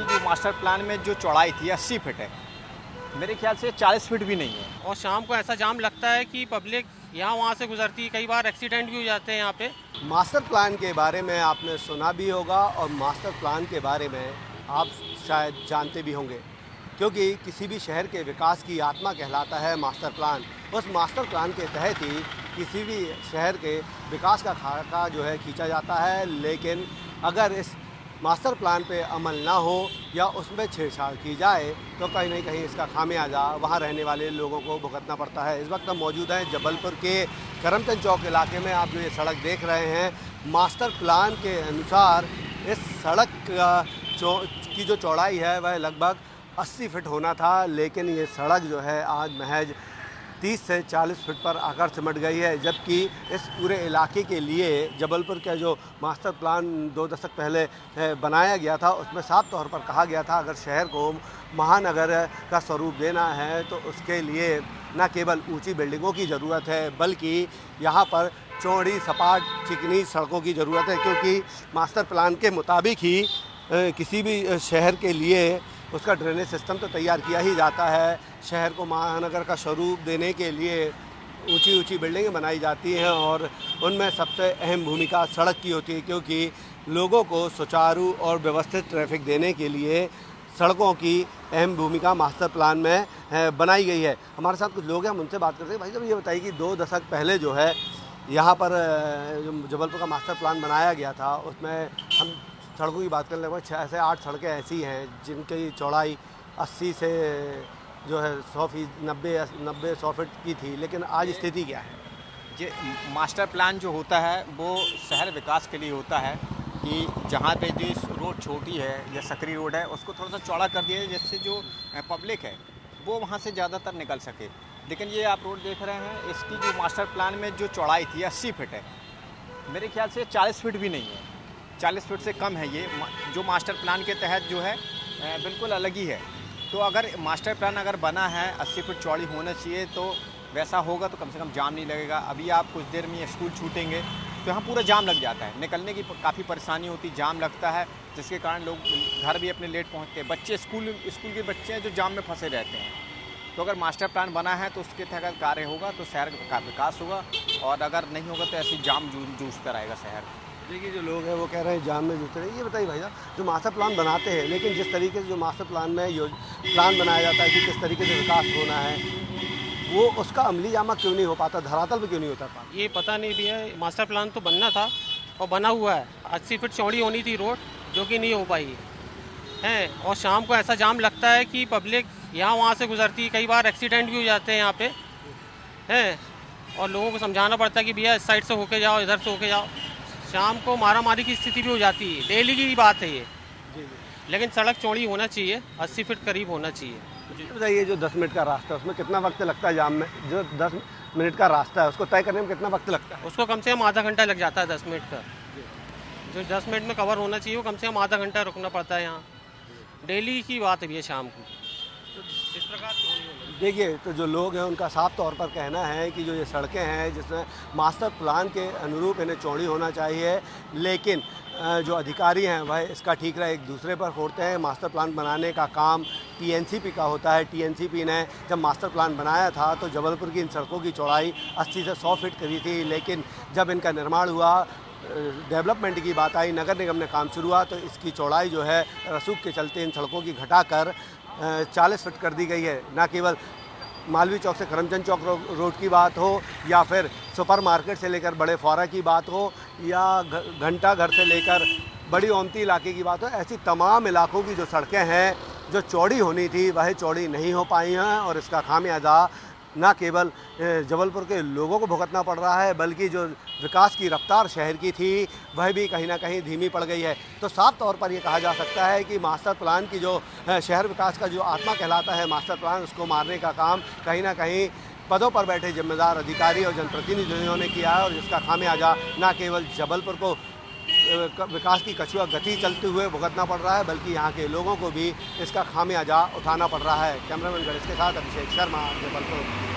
इसकी जो master plan में जो चौड़ाई थी 80 फीट है, मेरे ख्याल से 40 फीट भी नहीं है। और शाम को ऐसा जाम लगता है कि पब्लिक यहाँ वहाँ से गुजरती है, कई बार एक्सीडेंट भी हो जाते हैं यहाँ पे। मास्टर प्लान के बारे में आपने सुना भी होगा और मास्टर प्लान के बारे में आप शायद जानते भी होंगे, क्योंकि किसी भी शहर के विकास की आत्मा कहलाता है मास्टर प्लान। उस मास्टर प्लान के तहत ही किसी भी शहर के विकास का खाका जो है खींचा जाता है। लेकिन अगर इस मास्टर प्लान पे अमल ना हो या उसमें छेड़छाड़ की जाए तो कहीं ना कहीं इसका खामियाजा वहाँ रहने वाले लोगों को भुगतना पड़ता है। इस वक्त हम मौजूद हैं जबलपुर के करमचंद चौक इलाके में। आप जो ये सड़क देख रहे हैं, मास्टर प्लान के अनुसार इस सड़क की जो चौड़ाई है वह लगभग 80 फीट होना था, लेकिन ये सड़क जो है आज महज 30 से 40 फीट पर आकर सिमट गई है। जबकि इस पूरे इलाके के लिए जबलपुर का जो मास्टर प्लान 2 दशक पहले बनाया गया था, उसमें साफ तौर पर कहा गया था अगर शहर को महानगर का स्वरूप देना है तो उसके लिए न केवल ऊंची बिल्डिंगों की ज़रूरत है बल्कि यहाँ पर चौड़ी सपाट चिकनी सड़कों की ज़रूरत है, क्योंकि मास्टर प्लान के मुताबिक ही किसी भी शहर के लिए उसका ड्रेनेज सिस्टम तो तैयार किया ही जाता है। शहर को महानगर का स्वरूप देने के लिए ऊंची ऊंची बिल्डिंगें बनाई जाती हैं और उनमें सबसे अहम भूमिका सड़क की होती है, क्योंकि लोगों को सुचारू और व्यवस्थित ट्रैफिक देने के लिए सड़कों की अहम भूमिका मास्टर प्लान में बनाई गई है। हमारे साथ कुछ लोग हैं, हम उनसे बात करते हैं। भाई साहब ये बताइए कि 2 दशक पहले जो है यहाँ पर जो जबलपुर का मास्टर प्लान बनाया गया था, उसमें हम सड़कों की बात कर लगभग 6 से 8 सड़कें ऐसी हैं जिनकी चौड़ाई 80 से जो है 100 फीट की थी, लेकिन आज स्थिति क्या है? ये मास्टर प्लान जो होता है वो शहर विकास के लिए होता है कि जहाँ पे जो रोड छोटी है या सकरी रोड है उसको थोड़ा सा चौड़ा कर दिया जाए, जिससे जो पब्लिक है वो वहाँ से ज़्यादातर निकल सके। लेकिन ये आप रोड देख रहे हैं, इसकी जो मास्टर प्लान में जो चौड़ाई थी 80 फीट है, मेरे ख्याल से 40 फीट भी नहीं है, 40 फीट से कम है। ये जो मास्टर प्लान के तहत जो है बिल्कुल अलग ही है। तो अगर मास्टर प्लान अगर बना है 80 फीट चौड़ी होना चाहिए तो वैसा होगा तो कम से कम जाम नहीं लगेगा। अभी आप कुछ देर में स्कूल छूटेंगे तो यहाँ पूरा जाम लग जाता है, निकलने की काफ़ी परेशानी होती, जाम लगता है, जिसके कारण लोग घर भी अपने लेट पहुँचते हैं। बच्चे स्कूल के बच्चे हैं जो जाम में फंसे रहते हैं। तो अगर मास्टर प्लान बना है तो उसके तहत कार्य होगा तो शहर का विकास होगा, और अगर नहीं होगा तो ऐसे जाम जूझता रहेगा शहर। देखिए जो लोग हैं वो कह रहे हैं जाम में जूझते रहे। ये बताइए भाई साहब, जो मास्टर प्लान बनाते हैं, लेकिन जिस तरीके से जो मास्टर प्लान में प्लान बनाया जाता है कि किस तरीके से विकास होना है, वो उसका अमली जामा क्यों नहीं हो पाता, धरातल पे क्यों नहीं होता पाता? ये पता नहीं भैया, मास्टर प्लान तो बनना था और बना हुआ है। 80 फीट चौड़ी होनी थी रोड, जो कि नहीं हो पाई है। और शाम को ऐसा जाम लगता है कि पब्लिक यहाँ वहाँ से गुजरती है, कई बार एक्सीडेंट भी हो जाते हैं यहाँ पे हैं। और लोगों को समझाना पड़ता है कि भैया इस साइड से होके जाओ, इधर से होके जाओ। शाम को मारामारी की स्थिति भी हो जाती है, डेली की बात है ये। लेकिन सड़क चौड़ी होना चाहिए, 80 फीट करीब होना चाहिए। बताइए जो 10 मिनट का रास्ता है उसमें कितना वक्त लगता है जाम में? जो 10 मिनट का रास्ता है उसको तय करने में कितना वक्त लगता है? उसको कम से कम आधा घंटा लग जाता है 10 मिनट का। जो 10 मिनट में कवर होना चाहिए वो कम से कम आधा घंटा रुकना पड़ता है यहाँ। डेली की बात है भैया शाम को। तो इस प्रकार देखिए तो जो लोग हैं उनका साफ तौर पर कहना है कि जो ये सड़कें हैं जिसमें मास्टर प्लान के अनुरूप इन्हें चौड़ी होना चाहिए, लेकिन जो अधिकारी हैं वह इसका ठीक रहा एक दूसरे पर फोड़ते हैं। मास्टर प्लान बनाने का काम टीएनसीपी का होता है। टीएनसीपी ने जब मास्टर प्लान बनाया था तो जबलपुर की इन सड़कों की चौड़ाई 80 से 100 फीट करी थी, लेकिन जब इनका निर्माण हुआ, डेवलपमेंट की बात आई, नगर निगम ने काम शुरू हुआ तो इसकी चौड़ाई जो है रसूख के चलते इन सड़कों की घटाकर 40 फीट कर दी गई है। न केवल मालवीय चौक से करमचंद चौक रोड की बात हो या फिर सुपर मार्केट से लेकर बड़े फौरा की बात हो या घंटा घर से लेकर बड़ी ओमती इलाके की बात हो, ऐसी तमाम इलाकों की जो सड़कें हैं जो चौड़ी होनी थी वह चौड़ी नहीं हो पाई हैं। और इसका खामियाजा न केवल जबलपुर के लोगों को भुगतना पड़ रहा है बल्कि जो विकास की रफ्तार शहर की थी वह भी कहीं ना कहीं धीमी पड़ गई है। तो साफ तौर पर ये कहा जा सकता है कि मास्टर प्लान की जो शहर विकास का जो आत्मा कहलाता है मास्टर प्लान, उसको मारने का काम कहीं ना कहीं पदों पर बैठे जिम्मेदार अधिकारी और जनप्रतिनिधियों ने किया है, और जिसका खामियाजा न केवल जबलपुर को विकास की कछुआ गति चलते हुए भुगतना पड़ रहा है बल्कि यहाँ के लोगों को भी इसका खामियाजा उठाना पड़ रहा है। कैमरामैन गणेश के साथ अभिषेक शर्मा, जबलपुर।